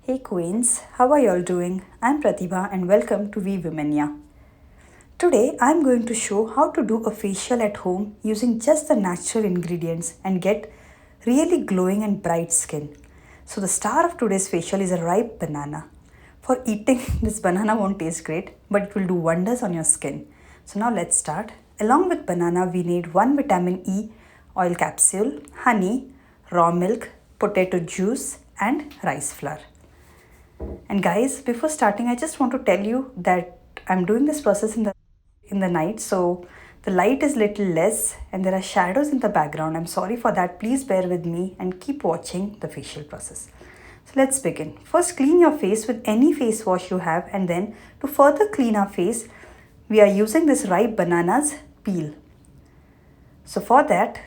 Hey Queens, how are you all doing? I'm Pratibha and welcome to We Womenia. Today I'm going to show how to do a facial at home using just the natural ingredients and get really glowing and bright skin. So the star of today's facial is a ripe banana. For eating, this banana won't taste great, but it will do wonders on your skin. So now let's start. Along with banana, we need 1 vitamin E oil capsule, honey, raw milk, potato juice and rice flour. And guys, before starting, I just want to tell you that I'm doing this process in the night, so the light is little less and there are shadows in the background. I'm sorry for that. Please bear with me and keep watching the facial process. So let's begin. First, clean your face with any face wash you have, and then to further clean our face, we are using this ripe bananas peel. So for that,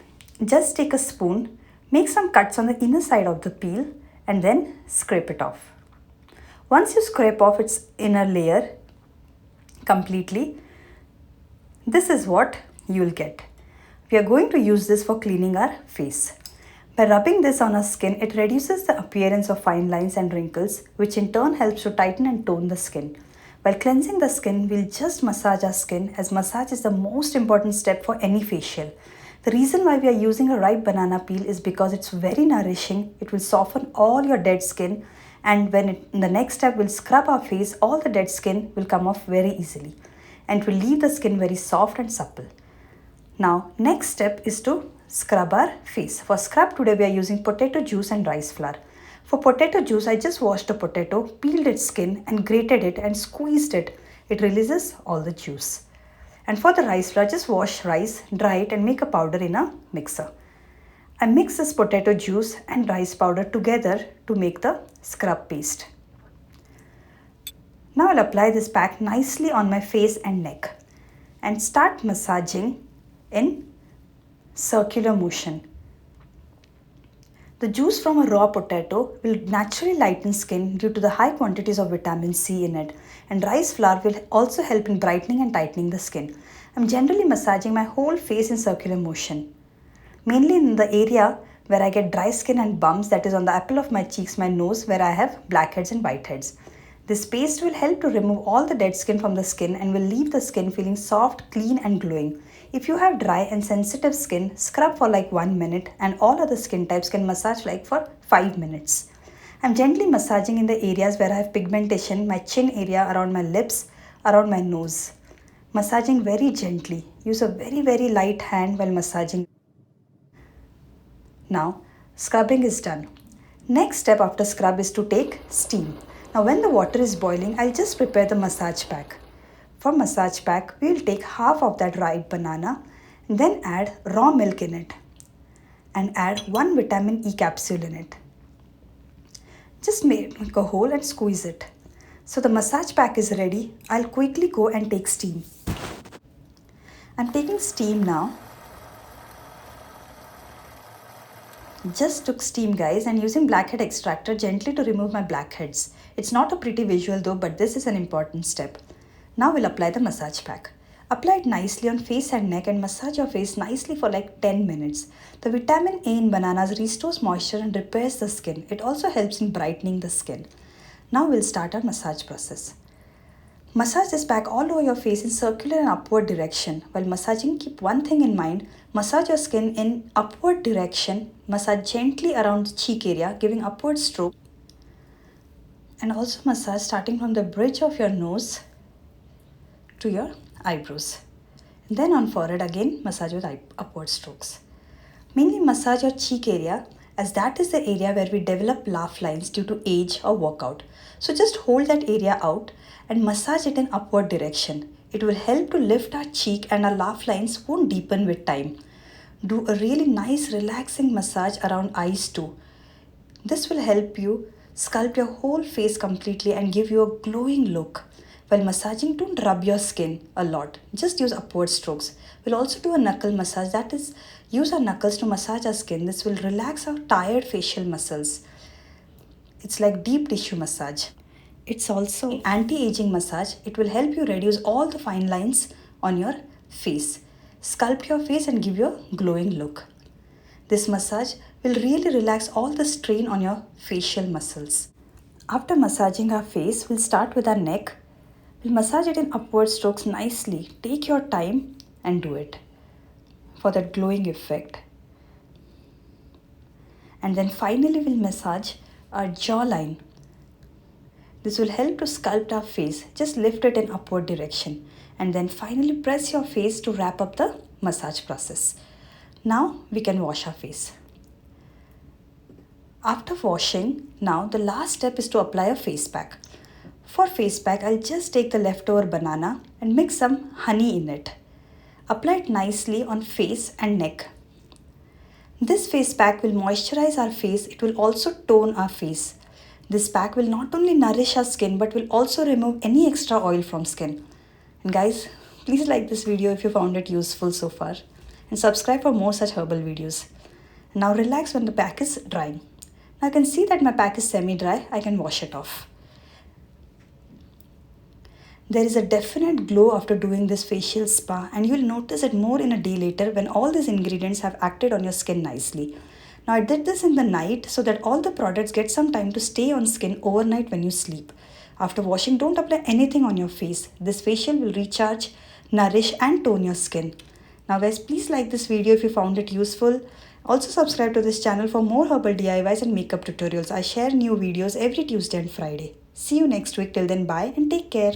just take a spoon, make some cuts on the inner side of the peel and then scrape it off. Once you scrape off its inner layer completely, this is what you will get. We are going to use this for cleaning our face. By rubbing this on our skin, it reduces the appearance of fine lines and wrinkles, which in turn helps to tighten and tone the skin. While cleansing the skin, we'll just massage our skin, as massage is the most important step for any facial. The reason why we are using a ripe banana peel is because it's very nourishing. It will soften all your dead skin, and in the next step we'll scrub our face, all the dead skin will come off very easily and it will leave the skin very soft and supple. Now next step is to scrub our face. For scrub today we are using potato juice and rice flour. For potato juice, I just washed a potato, peeled its skin and grated it and squeezed it. It releases all the juice. And for the rice flour, just wash rice, dry it and make a powder in a mixer. I mix this potato juice and rice powder together to make the scrub paste. Now I'll apply this pack nicely on my face and neck and start massaging in circular motion. The juice from a raw potato will naturally lighten skin due to the high quantities of vitamin C in it, and rice flour will also help in brightening and tightening the skin. I'm generally massaging my whole face in circular motion, mainly in the area where I get dry skin and bumps, that is on the apple of my cheeks, my nose, where I have blackheads and whiteheads. This paste will help to remove all the dead skin from the skin and will leave the skin feeling soft, clean and glowing. If you have dry and sensitive skin, scrub for like 1 minute, and all other skin types can massage like for 5 minutes. I'm gently massaging in the areas where I have pigmentation, my chin area, around my lips, around my nose. Massaging very gently. Use a very light hand while massaging. Now, scrubbing is done. Next step after scrub is to take steam. Now when the water is boiling, I'll just prepare the massage pack. For massage pack, we will take half of that ripe banana and then add raw milk in it and add 1 vitamin E capsule in it. Just make a hole and squeeze it. So the massage pack is ready. I'll quickly go and take steam. I'm taking steam now. Just took steam, guys, and using blackhead extractor gently to remove my blackheads. It's not a pretty visual though, but this is an important step. Now we'll apply the massage pack. Apply it nicely on face and neck and massage your face nicely for like 10 minutes. The vitamin A in bananas restores moisture and repairs the skin. It also helps in brightening the skin. Now we'll start our massage process. Massage this pack all over your face in circular and upward direction. While massaging, keep one thing in mind. Massage your skin in upward direction. Massage gently around the cheek area, giving upward stroke. And also massage starting from the bridge of your nose to your eyebrows. And then on forehead again, massage with upward strokes. Mainly massage your cheek area, as that is the area where we develop laugh lines due to age or workout. So just hold that area out and massage it in upward direction. It will help to lift our cheek and our laugh lines won't deepen with time. Do a really nice relaxing massage around eyes too. This will help you sculpt your whole face completely and give you a glowing look. While massaging, don't rub your skin a lot. Just use upward strokes. We'll also do a knuckle massage, that is, use our knuckles to massage our skin. This will relax our tired facial muscles. It's like deep tissue massage. It's also anti-aging massage. It will help you reduce all the fine lines on your face. Sculpt your face and give you a glowing look. This massage will really relax all the strain on your facial muscles. After massaging our face, we'll start with our neck. We'll massage it in upward strokes nicely. Take your time and do it for that glowing effect. And then finally we'll massage our jawline. This will help to sculpt our face. Just lift it in upward direction. And then finally press your face to wrap up the massage process. Now we can wash our face. After washing, now the last step is to apply a face pack. For face pack, I'll just take the leftover banana and mix some honey in it. Apply it nicely on face and neck. This face pack will moisturize our face. It will also tone our face. This pack will not only nourish our skin but will also remove any extra oil from skin. And guys, please like this video if you found it useful so far. And subscribe for more such herbal videos. Now relax when the pack is drying. Now I can see that my pack is semi-dry. I can wash it off. There is a definite glow after doing this facial spa, and you will notice it more in a day later when all these ingredients have acted on your skin nicely. Now I did this in the night so that all the products get some time to stay on skin overnight when you sleep. After washing, don't apply anything on your face. This facial will recharge, nourish and tone your skin. Now guys, please like this video if you found it useful. Also subscribe to this channel for more herbal DIYs and makeup tutorials. I share new videos every Tuesday and Friday. See you next week. Till then, bye and take care.